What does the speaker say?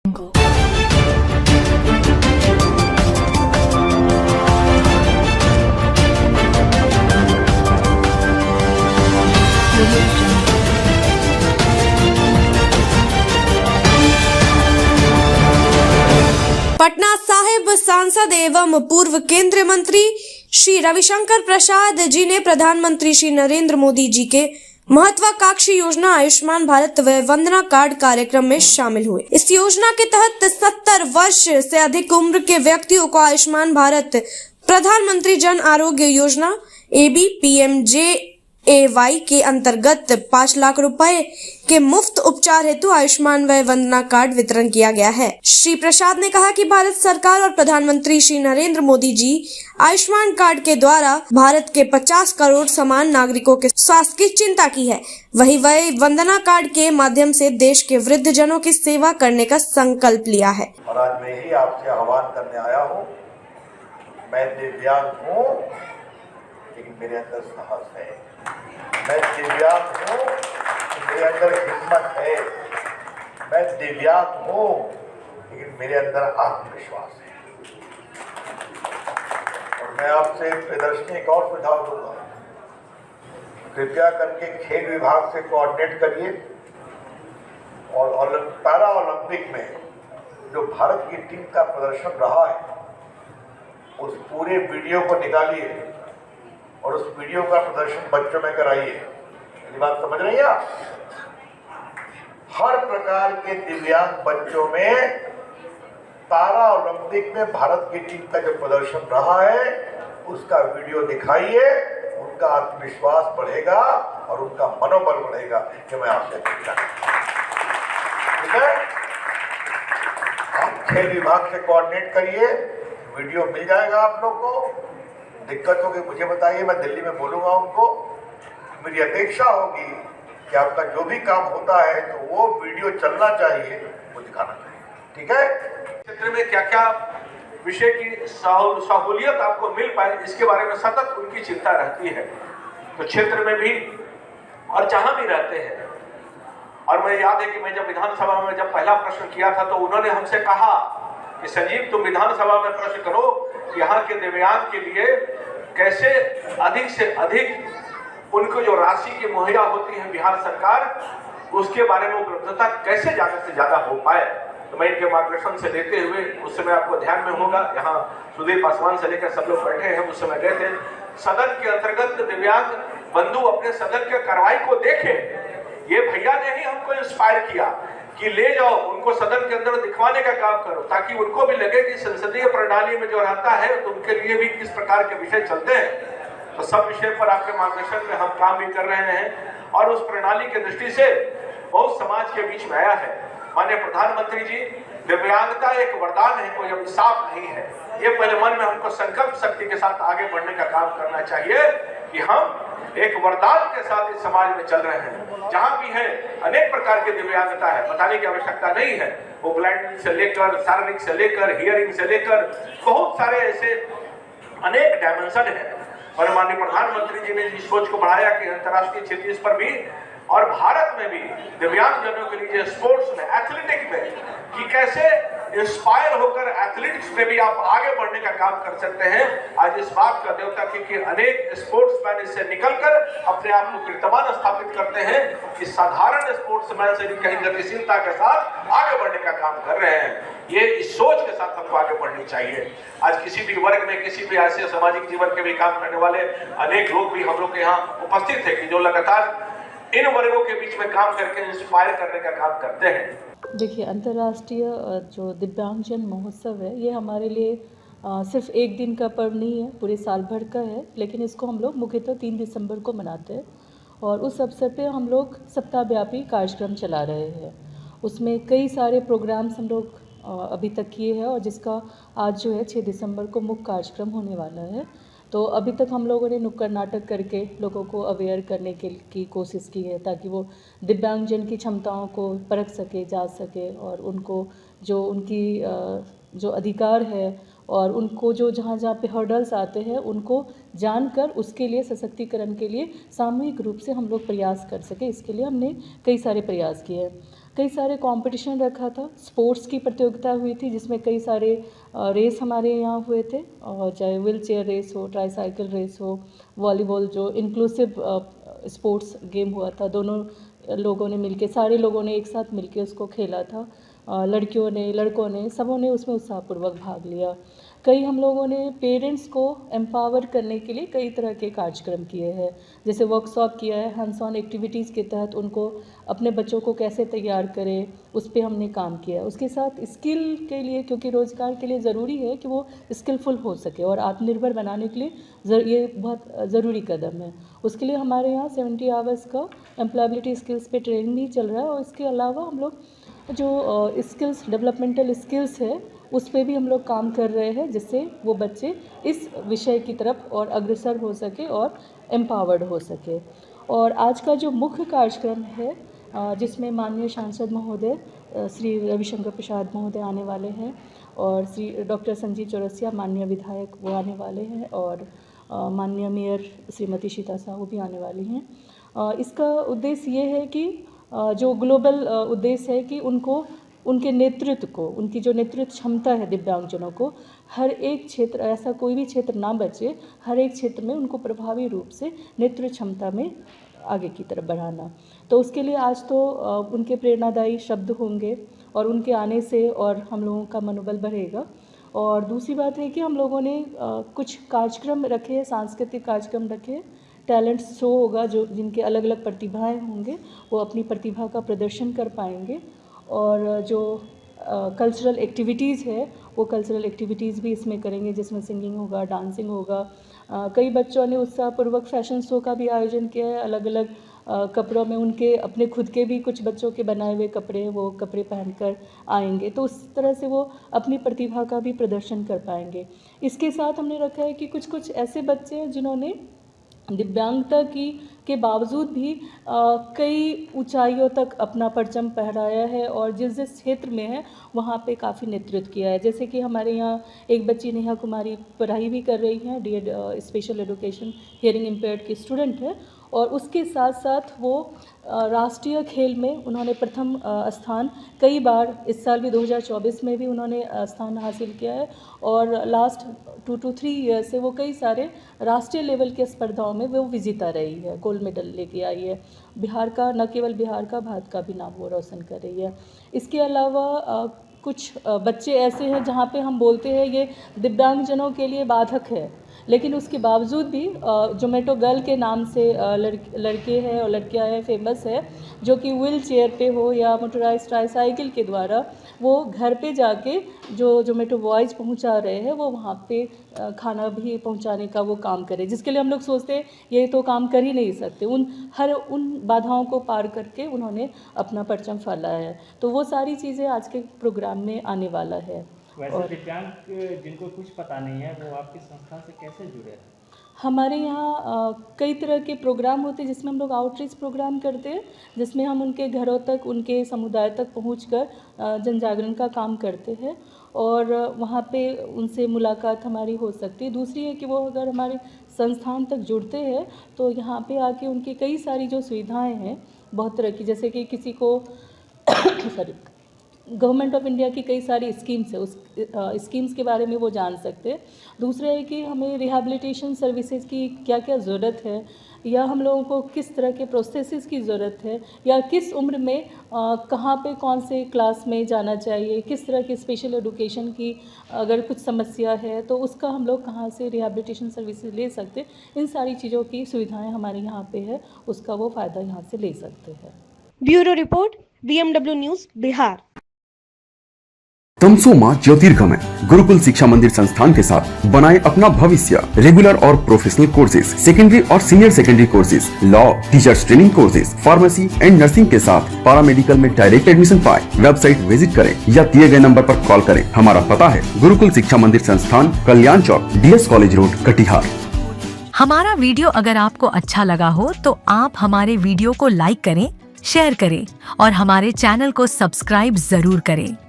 पटना साहिब सांसद एवं पूर्व केंद्रीय मंत्री श्री रविशंकर प्रसाद जी ने प्रधानमंत्री श्री नरेंद्र मोदी जी के महत्वाकांक्षी योजना आयुष्मान भारत व वंदना कार्ड कार्यक्रम में शामिल हुए। इस योजना के तहत 70 वर्ष से अधिक उम्र के व्यक्तियों को आयुष्मान भारत प्रधानमंत्री जन आरोग्य योजना ABPMJAY के अंतर्गत 5 लाख रुपए के मुफ्त उपचार हेतु आयुष्मान व वंदना कार्ड वितरण किया गया है। श्री प्रसाद ने कहा कि भारत सरकार और प्रधानमंत्री श्री नरेंद्र मोदी जी आयुष्मान कार्ड के द्वारा भारत के 50 करोड़ समान नागरिकों के स्वास्थ्य की चिंता की है। वही वह वंदना कार्ड के माध्यम से देश के वृद्ध जनों की सेवा करने का संकल्प लिया है। और आज मैं ही आपसे आह्वान करने आया हूँ। मैं दिव्यांग हूँ, लेकिन मेरे अंदर साहस है। मैं दिव्यांग हूँ, मेरे अंदर हिम्मत है। मैं दिव्यांग हूँ, लेकिन मेरे अंदर आत्मविश्वास है। और मैं आपसे प्रदर्शनी एक और सुझाव दूंगा। कृपया करके खेल विभाग से कोऑर्डिनेट करिए और पैरा ओलंपिक में जो भारत की टीम का प्रदर्शन रहा है उस पूरे वीडियो को निकालिए और उस वीडियो का प्रदर्शन बच्चों में कराइए। ये बात समझ रही हैं आप? हर प्रकार के दिव्यांग बच्चों में पैरा ओलंपिक में भारत की टीम का जो प्रदर्शन रहा है उसका वीडियो दिखाइए। उनका आत्मविश्वास बढ़ेगा और उनका मनोबल बढ़ेगा कि मैं आपसे अपेक्षा करता हूं। ठीक है, आप खेल विभाग से कोऑर्डिनेट करिए, वीडियो मिल जाएगा आप लोग को। दिक्कत होगी मुझे बताइए, मैं दिल्ली में बोलूंगा उनको। मेरी अपेक्षा होगी कि आपका जो भी काम होता है तो वो वीडियो चलना चाहिए, वो दिखाना चाहिए। ठीक है, क्षेत्र में क्या क्या विषय की सहूलियत आपको मिल पाए इसके बारे में सतत उनकी चिंता रहती है। तो क्षेत्र में भी और जहां भी रहते हैं, और मुझे याद है कि मैं जब विधानसभा में जब पहला प्रश्न किया था तो उन्होंने हमसे कहा कि संजीव तुम विधानसभा में प्रश्न करो कि यहाँ के दिव्यांग के लिए कैसे अधिक से अधिक उनको जो राशि की मुहैया होती है बिहार सरकार, उसके बारे में उपलब्धता कैसे ज्यादा से ज्यादा हो पाए। तो मैं इनके मार्गदर्शन से लेते हुए, उस समय आपको ध्यान में होगा यहाँ सुधीर पासवान से लेकर सब लोग बैठे हैं, उस समय गए थे सदन के अंतर्गत दिव्यांग बंधु अपने सदन के कार्रवाई को देखे। ये भैया ने ही हमको इंस्पायर किया कि ले जाओ उनको सदन के अंदर दिखवाने का काम करो, ताकि उनको भी लगे कि संसदीय प्रणाली में जो रहता है तो उनके लिए भी किस प्रकार के विषय चलते हैं। तो सब विषय पर आपके मार्गदर्शन में हम काम भी कर रहे हैं और उस प्रणाली के दृष्टि से बहुत समाज के बीच में आया है। माननीय प्रधानमंत्री जी, दिव्यांगता एक वरदान है, कोई अभिशाप नहीं है। ये पहले मन में हमको संकल्प शक्ति के साथ आगे बढ़ने का काम करना चाहिए कि हम एक वरदान के साथ इस समाज में चल रहे हैं। जहां भी है अनेक प्रकार की दिव्यांगता है, बताने की आवश्यकता नहीं है। वो ब्लाइंड से लेकर शारीरिक से लेकर हियरिंग से लेकर बहुत सारे ऐसे अनेक डायमेंशन है। और माननीय प्रधानमंत्री जी ने इस सोच को बढ़ाया कि अंतर्राष्ट्रीय क्षेत्रीय स्तर भी और भारत में भी दिव्यांग जनों के लिए स्पोर्ट्स में, एथलेटिक्स में कि कैसे इंस्पायर होकर एथलेटिक्स में भी आप आगे बढ़ने का काम कर सकते हैं। आज इस बात का द्योतक है कि अनेक स्पोर्ट्समैन इससे निकलकर अपने आप को कीर्तिमान स्थापित करते हैं कि साधारण स्पोर्ट्समैन से भी कहीं गतिशीलता के साथ आगे बढ़ने का काम कर रहे हैं। ये इस सोच के साथ हमको आगे बढ़नी चाहिए। आज किसी भी वर्ग में, किसी भी ऐसे सामाजिक जीवन के भी काम करने वाले अनेक लोग भी हम लोग के यहाँ उपस्थित है कि जो लगातार इन वर्गों के बीच में काम करके इंस्पायर करने का काम करते हैं। देखिए, अंतर्राष्ट्रीय जो दिव्यांगजन महोत्सव है ये हमारे लिए सिर्फ एक दिन का पर्व नहीं है, पूरे साल भर का है। लेकिन इसको हम लोग मुख्यतः 3 दिसंबर को मनाते हैं और उस अवसर पे हम लोग सप्ताहव्यापी कार्यक्रम चला रहे हैं। उसमें कई सारे प्रोग्राम्स हम लोग अभी तक किए हैं और जिसका आज जो है 6 दिसंबर को मुख्य कार्यक्रम होने वाला है। तो अभी तक हम लोगों ने नुक्कड़ नाटक करके लोगों को अवेयर करने की कोशिश की है ताकि वो दिव्यांगजन की क्षमताओं को परख सके, जा सके और उनको जो उनकी जो अधिकार है और उनको जो जहाँ जहाँ पे हर्डल्स आते हैं उनको जानकर उसके लिए सशक्तिकरण के लिए सामूहिक रूप से हम लोग प्रयास कर सके। इसके लिए हमने कई सारे प्रयास किए हैं। कई सारे कंपटीशन रखा था, स्पोर्ट्स की प्रतियोगिता हुई थी जिसमें कई सारे रेस हमारे यहाँ हुए थे, और चाहे व्हील चेयर रेस हो, ट्राईसाइकिल रेस हो, वॉलीबॉल जो इंक्लूसिव स्पोर्ट्स गेम हुआ था, दोनों लोगों ने मिलके, सारे लोगों ने एक साथ मिलके उसको खेला था। लड़कियों ने, लड़कों ने, सबों ने उसमें उत्साहपूर्वक भाग लिया। कई हम लोगों ने पेरेंट्स को एम्पावर करने के लिए कई तरह के कार्यक्रम किए हैं, जैसे वर्कशॉप किया है, हैंड्स ऑन एक्टिविटीज़ के तहत उनको अपने बच्चों को कैसे तैयार करें उस पर हमने काम किया है। उसके साथ स्किल के लिए, क्योंकि रोज़गार के लिए ज़रूरी है कि वो स्किलफुल हो सके और आत्मनिर्भर बनाने के लिए ये बहुत ज़रूरी कदम है। उसके लिए हमारे यहाँ 70 आवर्स का एम्प्लॉयबिलिटी स्किल्स पे ट्रेनिंग भी चल रहा है, और इसके अलावा हम लोग जो स्किल्स, डेवलपमेंटल स्किल्स है, उस पे भी हम लोग काम कर रहे हैं, जिससे वो बच्चे इस विषय की तरफ और अग्रसर हो सके और एम्पावर्ड हो सके। और आज का जो मुख्य कार्यक्रम है, जिसमें माननीय सांसद महोदय श्री रविशंकर प्रसाद महोदय आने वाले हैं, और श्री डॉक्टर संजीव चौरसिया माननीय विधायक वो आने वाले हैं, और माननीय मेयर श्रीमती शीता साहू भी आने वाली हैं। इसका उद्देश्य ये है कि जो ग्लोबल उद्देश्य है कि उनको, उनके नेतृत्व को, उनकी जो नेतृत्व क्षमता है दिव्यांगजनों को, हर एक क्षेत्र, ऐसा कोई भी क्षेत्र ना बचे, हर एक क्षेत्र में उनको प्रभावी रूप से नेतृत्व क्षमता में आगे की तरफ बढ़ाना। तो उसके लिए आज तो उनके प्रेरणादायी शब्द होंगे, और उनके आने से और हम लोगों का मनोबल बढ़ेगा। और दूसरी बात है कि हम लोगों ने कुछ कार्यक्रम रखे, सांस्कृतिक कार्यक्रम रखे, टैलेंट शो होगा, जो जिनके अलग अलग प्रतिभाएं होंगे वो अपनी प्रतिभा का प्रदर्शन कर पाएंगे, और जो कल्चरल एक्टिविटीज़ है वो कल्चरल एक्टिविटीज़ भी इसमें करेंगे, जिसमें सिंगिंग होगा, डांसिंग होगा। कई बच्चों ने उत्साहपूर्वक फैशन शो का भी आयोजन किया है, अलग अलग कपड़ों में, उनके अपने खुद के भी कुछ बच्चों के बनाए हुए कपड़े, वो कपड़े पहनकर आएंगे, तो उस तरह से वो अपनी प्रतिभा का भी प्रदर्शन कर पाएंगे। इसके साथ हमने रखा है कि कुछ कुछ ऐसे बच्चे हैं जिन्होंने दिव्यांगता के बावजूद भी कई ऊंचाइयों तक अपना परचम फहराया है, और जिस जिस क्षेत्र में है वहाँ पे काफ़ी नेतृत्व किया है। जैसे कि हमारे यहाँ एक बच्ची नेहा कुमारी पढ़ाई भी कर रही हैं, DEd special education hearing impaired की स्टूडेंट है, और उसके साथ साथ वो राष्ट्रीय खेल में उन्होंने प्रथम स्थान कई बार, इस साल भी 2024 में भी उन्होंने स्थान हासिल किया है, और लास्ट 2 to 3 ईयर से वो कई सारे राष्ट्रीय लेवल के स्पर्धाओं में वो विजेता रही है, गोल्ड मेडल लेके आई है। बिहार का, न केवल बिहार का, भारत का भी नाम वो रोशन कर रही है। इसके अलावा कुछ बच्चे ऐसे हैं जहाँ पे हम बोलते हैं ये दिव्यांगजनों के लिए बाधक है, लेकिन उसके बावजूद भी जोमेटो गर्ल के नाम से लड़के हैं और लड़कियां हैं, फेमस है, जो कि व्हील चेयर पे हो या मोटराइज ट्राईसाइकिल के द्वारा वो घर पे जाके जो जोमेटो बॉयज पहुंचा रहे हैं, वो वहाँ पे खाना भी पहुंचाने का वो काम करे, जिसके लिए हम लोग सोचते हैं ये तो काम कर ही नहीं सकते। उन बाधाओं को पार करके उन्होंने अपना परचम फैलाया है। तो वो सारी चीज़ें आज के प्रोग्राम में आने वाला है। वैसे दिव्यांग जिनको कुछ पता नहीं है वो आपकी संस्था से कैसे जुड़े हैं? हमारे यहाँ कई तरह के प्रोग्राम होते हैं, जिसमें हम लोग आउटरीच प्रोग्राम करते हैं, जिसमें हम उनके घरों तक, उनके समुदाय तक पहुंचकर जन जागरण का काम करते हैं, और वहाँ पे उनसे मुलाकात हमारी हो सकती है। दूसरी है कि वो अगर हमारे संस्थान तक जुड़ते हैं तो यहाँ पे आके उनकी कई सारी जो सुविधाएँ हैं बहुत तरह की, जैसे कि किसी को गवर्नमेंट ऑफ इंडिया की कई सारी स्कीम्स है, उस स्कीम्स के बारे में वो जान सकते हैं। दूसरा है कि हमें रिहैबिलिटेशन सर्विसेज की क्या क्या ज़रूरत है, या हम लोगों को किस तरह के प्रोसेसेस की ज़रूरत है, या किस उम्र में कहाँ पे कौन से क्लास में जाना चाहिए, किस तरह की स्पेशल एजुकेशन की अगर कुछ समस्या है तो उसका हम लोग कहाँ से रिहैबिलिटेशन सर्विसेज ले सकते हैं। इन सारी चीज़ों की सुविधाएँ हमारे यहाँ पे है, उसका वो फ़ायदा यहाँ से ले सकते हैं। Bureau report, BMW news, Bihar. तमसोमा ज्योतिर्गमय गुरुकुल शिक्षा मंदिर संस्थान के साथ बनाए अपना भविष्य। रेगुलर और प्रोफेशनल कोर्सेज, सेकेंडरी और senior secondary courses, law, teachers training courses, pharmacy and nursing के साथ पैरामेडिकल में डायरेक्ट एडमिशन पाए। वेबसाइट विजिट करें या दिए गए नंबर पर कॉल करें। हमारा पता है गुरुकुल शिक्षा मंदिर संस्थान, कल्याण चौक, DS कॉलेज रोड, कटिहार। हमारा वीडियो अगर आपको अच्छा लगा हो तो आप हमारे वीडियो को लाइक करें, शेयर करें और हमारे चैनल को सब्सक्राइब जरूर करें।